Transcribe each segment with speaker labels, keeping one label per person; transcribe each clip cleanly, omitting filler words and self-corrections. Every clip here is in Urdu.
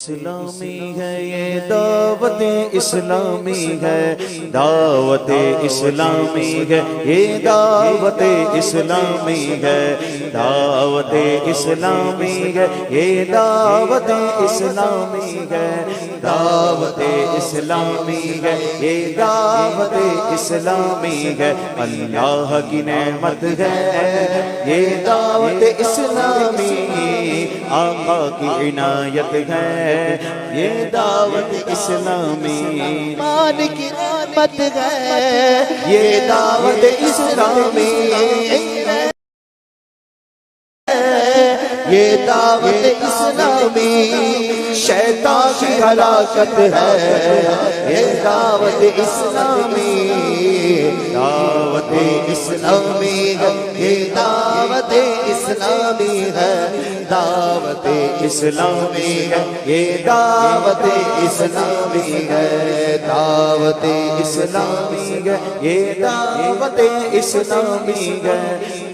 Speaker 1: اسلامی ہے یہ دعوت اسلامی ہے، دعوت اسلامی ہے یہ دعوت اسلامی ہے، دعوت اسلامی ہے یہ دعوت اسلامی ہے، دعوت اسلامی ہے یہ دعوت اسلامی ہے، اللہ کی نعمت ہے یہ دعوت اسلامی، آقا کی عنایت ہے یہ دعوت اسلامی،
Speaker 2: مان کی نعمت ہے
Speaker 1: یہ دعوت اسلامی،
Speaker 2: یہ دعوت اسلامی، شیطان کی ہلاکت ہے یہ دعوت اسلامی، دعوت اسلامی ہے یہ دعوت اسلامی ہے، دعوت اسلامی ہے یہ دعوت اسلامی ہے، دعوت اسلامی ہے یہ دعوت اسلامی ہے،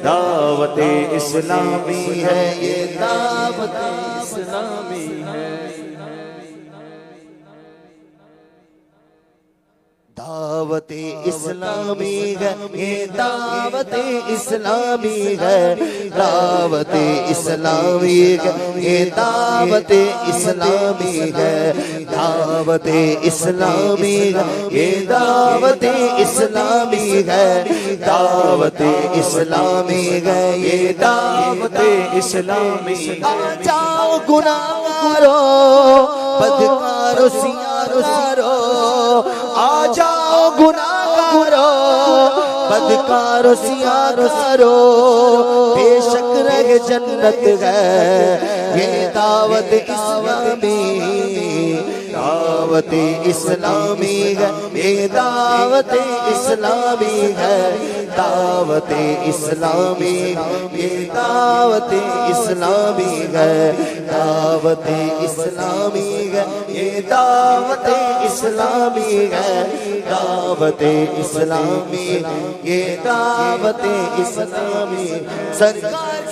Speaker 2: دعوت اسلامی ہے یہ دعوت اسلامی ہے، دعوت اسلامی ہے یہ دعوت اسلامی ہے، دعوت اسلامی ہے یہ دعوت اسلامی ہے، دعوت اسلامی ہے یہ دعوت اسلامی ہے، دعوت اسلامی ہے یہ دعوت اسلامی، آ جاؤ گناہگارو بدکارو سیارو، آ جاؤ گناہگارو بدکارو سیارو، بے شک رہ جنت ہے یہ دعوت اسلامی، دعوت اسلامی ہے یہ دعوت اسلامی ہے، دعوت اسلامی یہ دعوت اسلامی ہے، دعوت اسلامی ہے یہ دعوت اسلامی ہے، دعوت اسلامی یہ دعوت اسلامی، سرکار